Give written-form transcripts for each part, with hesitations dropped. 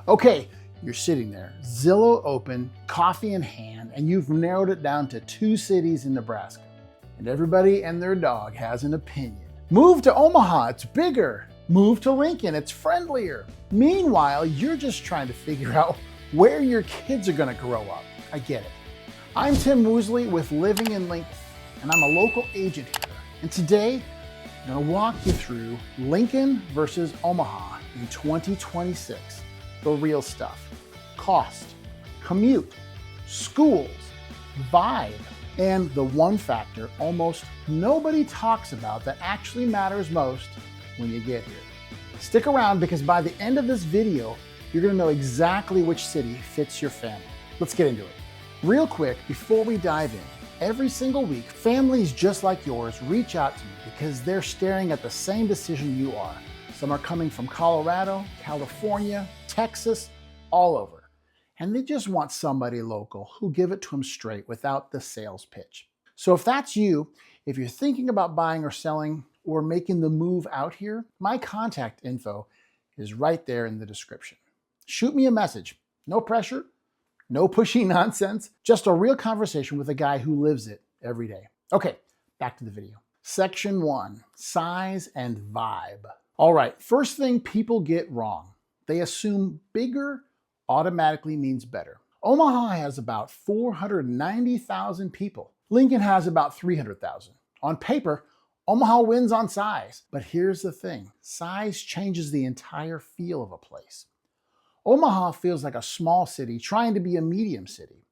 Okay, you're sitting there, Zillow open, coffee in hand, and you've narrowed it down to 2 cities in Nebraska. And everybody and their dog has an opinion. Move to Omaha, it's bigger. Move to Lincoln, it's friendlier. Meanwhile, you're just trying to figure out where your kids are gonna grow up. I get it. I'm Tim Woosley with Living in Lincoln, and I'm a local agent here. And today, I'm gonna walk you through Lincoln versus Omaha in 2026. The real stuff. Cost, commute, schools, vibe, and the one factor almost nobody talks about that actually matters most when you get here. Stick around because by the end of this video, you're gonna know exactly which city fits your family. Let's get into it. Real quick, before we dive in, every single week, families just like yours reach out to me because they're staring at the same decision you are. Some are coming from Colorado, California, Texas, all over. And they just want somebody local who'll give it to them straight without the sales pitch. So if that's you, if you're thinking about buying or selling or making the move out here, my contact info is right there in the description. Shoot me a message. No pressure, no pushy nonsense, just a real conversation with a guy who lives it every day. Okay, back to the video. Section 1, size and vibe. All right, first thing people get wrong. They assume bigger automatically means better. Omaha has about 490,000 people. Lincoln has about 300,000. On paper, Omaha wins on size. But here's the thing, size changes the entire feel of a place. Omaha feels like a small city trying to be a medium city.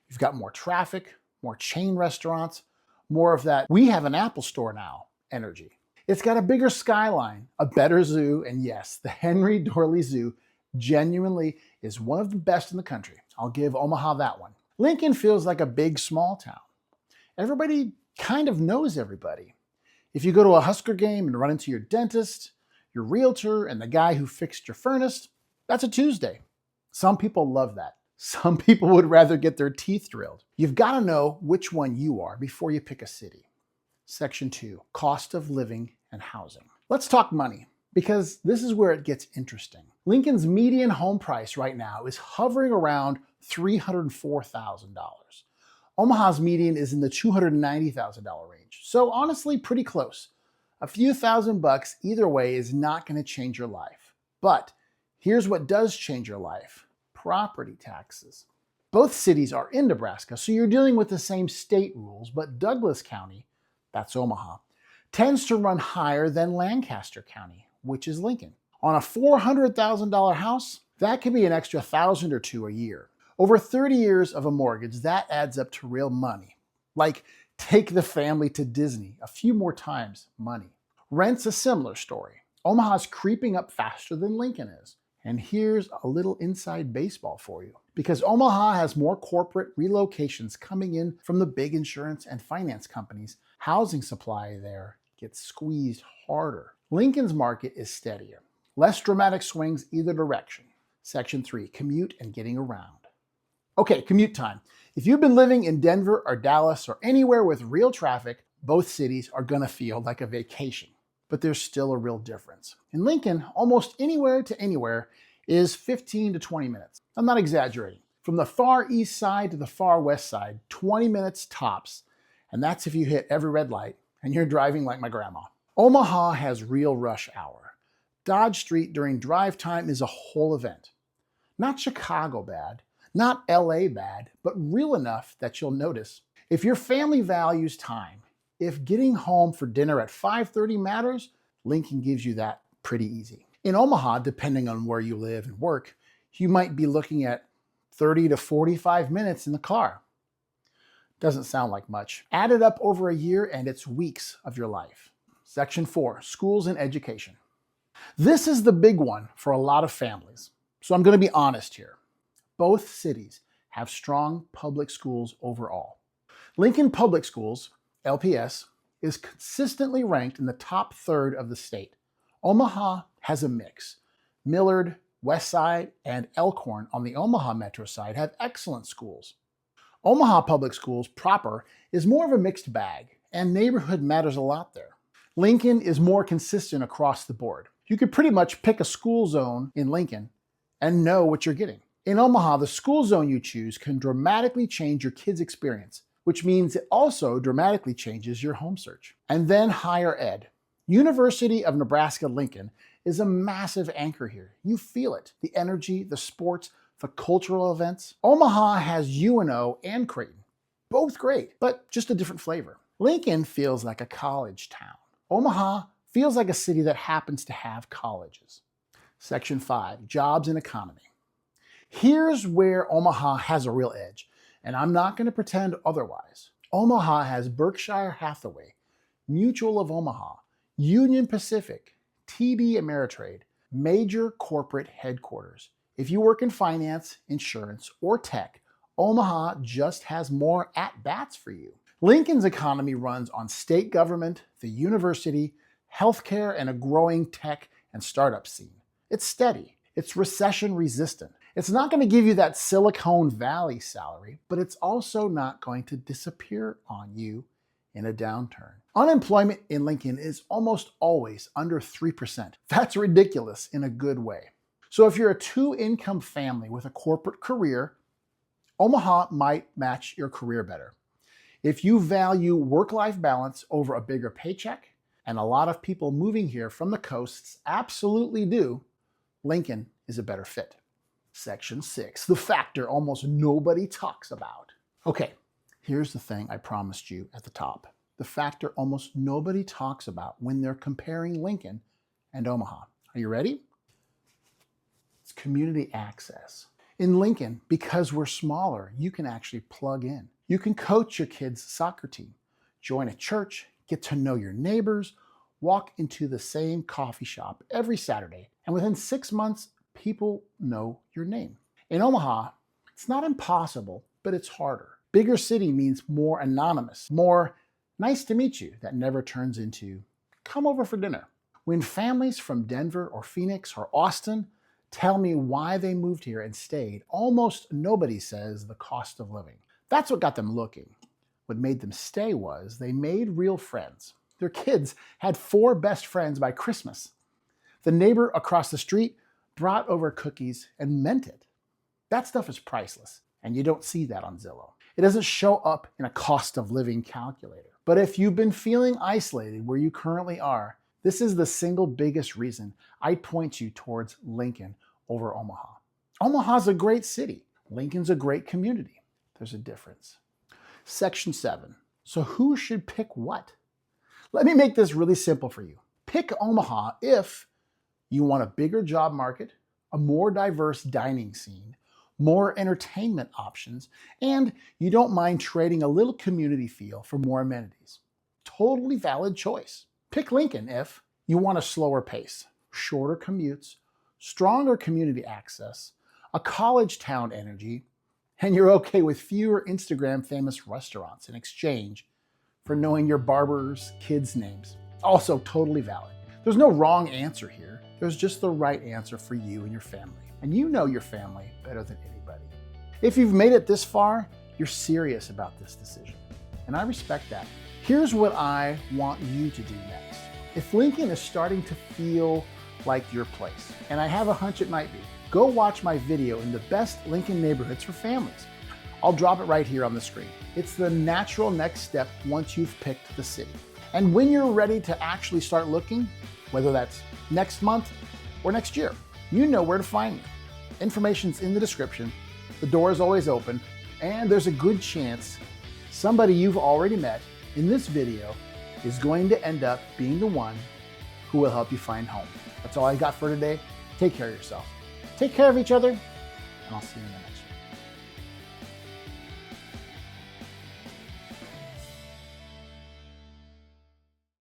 You've got more traffic, more chain restaurants, more of that "we have an Apple store now" energy. It's got a bigger skyline, a better zoo, and yes, the Henry Dorley Zoo genuinely is one of the best in the country. I'll give Omaha that one. Lincoln feels like a big small town. Everybody kind of knows everybody. If you go to a Husker game and run into your dentist, your realtor, and the guy who fixed your furnace, that's a Tuesday. Some people love that. Some people would rather get their teeth drilled. You've got to know which one you are before you pick a city. Section 2, cost of living and housing. Let's talk money, because this is where it gets interesting. Lincoln's median home price right now is hovering around $304,000. Omaha's median is in the $290,000 range. So honestly, pretty close. A few $1,000 either way is not going to change your life. But here's what does change your life: property taxes. Both cities are in Nebraska, so you're dealing with the same state rules, but Douglas County, that's Omaha, tends to run higher than Lancaster County, which is Lincoln. On a $400,000 house, that could be an extra $1,000 or $2,000 a year. Over 30 years of a mortgage, that adds up to real money. Like take the family to Disney a few more times money. Rent's a similar story. Omaha's creeping up faster than Lincoln is. And here's a little inside baseball for you. Because Omaha has more corporate relocations coming in from the big insurance and finance companies, housing supply there gets squeezed harder. Lincoln's market is steadier. Less dramatic swings either direction. Section 3, commute and getting around. Okay, commute time. If you've been living in Denver or Dallas or anywhere with real traffic, both cities are gonna feel like a vacation. But there's still a real difference. In Lincoln, almost anywhere to anywhere is 15 to 20 minutes. I'm not exaggerating. From the far east side to the far west side, 20 minutes tops. And that's if you hit every red light and you're driving like my grandma. Omaha has real rush hour. Dodge Street during drive time is a whole event. Not Chicago bad, not LA bad, but real enough that you'll notice. If your family values time, if getting home for dinner at 5:30 matters, Lincoln gives you that pretty easy. In Omaha, depending on where you live and work, you might be looking at 30 to 45 minutes in the car. Doesn't sound like much. Add it up over a year and it's weeks of your life. Section 4, schools and education. This is the big one for a lot of families. So I'm going to be honest here. Both cities have strong public schools overall. Lincoln Public Schools, LPS, is consistently ranked in the top third of the state. Omaha has a mix. Millard, Westside, and Elkhorn on the Omaha metro side have excellent schools. Omaha Public Schools proper is more of a mixed bag, and neighborhood matters a lot there. Lincoln is more consistent across the board. You could pretty much pick a school zone in Lincoln, and know what you're getting. In Omaha, the school zone you choose can dramatically change your kids' experience, which means it also dramatically changes your home search. And then higher ed. University of Nebraska-Lincoln is a massive anchor here. You feel it, the energy, the sports, the cultural events. Omaha has UNO and Creighton, both great, but just a different flavor. Lincoln feels like a college town. Omaha feels like a city that happens to have colleges. Section 5, jobs and economy. Here's where Omaha has a real edge, and I'm not going to pretend otherwise. Omaha has Berkshire Hathaway, Mutual of Omaha, Union Pacific, TD Ameritrade, major corporate headquarters. If you work in finance, insurance, or tech, Omaha just has more at-bats for you. Lincoln's economy runs on state government, the university, healthcare, and a growing tech and startup scene. It's steady. It's recession resistant. It's not going to give you that Silicon Valley salary, but it's also not going to disappear on you in a downturn. Unemployment in Lincoln is almost always under 3%. That's ridiculous in a good way. So if you're a two-income family with a corporate career, Omaha might match your career better. If you value work-life balance over a bigger paycheck, and a lot of people moving here from the coasts absolutely do, Lincoln is a better fit. Section 6, the factor almost nobody talks about. Okay, here's the thing I promised you at the top. The factor almost nobody talks about when they're comparing Lincoln and Omaha. Are you ready? It's community access. In Lincoln, because we're smaller, you can actually plug in. You can coach your kids' soccer team, join a church, get to know your neighbors, walk into the same coffee shop every Saturday, and within 6 months, people know your name. In Omaha, it's not impossible, but it's harder. Bigger city means more anonymous, more nice to meet you that never turns into come over for dinner. When families from Denver or Phoenix or Austin tell me why they moved here and stayed, almost nobody says the cost of living. That's what got them looking. What made them stay was they made real friends. Their kids had 4 best friends by Christmas. The neighbor across the street brought over cookies and meant it. That stuff is priceless, and you don't see that on Zillow. It doesn't show up in a cost of living calculator. But if you've been feeling isolated where you currently are, this is the single biggest reason I'd point you towards Lincoln over Omaha. Omaha's a great city. Lincoln's a great community. There's a difference. Section 7. So who should pick what? Let me make this really simple for you. Pick Omaha if you want a bigger job market, a more diverse dining scene, more entertainment options, and you don't mind trading a little community feel for more amenities. Totally valid choice. Pick Lincoln if you want a slower pace, shorter commutes, stronger community access, a college town energy, and you're okay with fewer Instagram famous restaurants in exchange for knowing your barber's kids' names. Also totally valid. There's no wrong answer here. There's just the right answer for you and your family. And you know your family better than anybody. If you've made it this far, you're serious about this decision. And I respect that. Here's what I want you to do next. If Lincoln is starting to feel like your place, and I have a hunch it might be, go watch my video in the best Lincoln neighborhoods for families. I'll drop it right here on the screen. It's the natural next step once you've picked the city. And when you're ready to actually start looking, whether that's next month or next year, you know where to find me. Information's in the description, the door is always open, and there's a good chance somebody you've already met in this video is going to end up being the one who will help you find home. That's all I got for today. Take care of yourself. Take care of each other, and I'll see you in the next.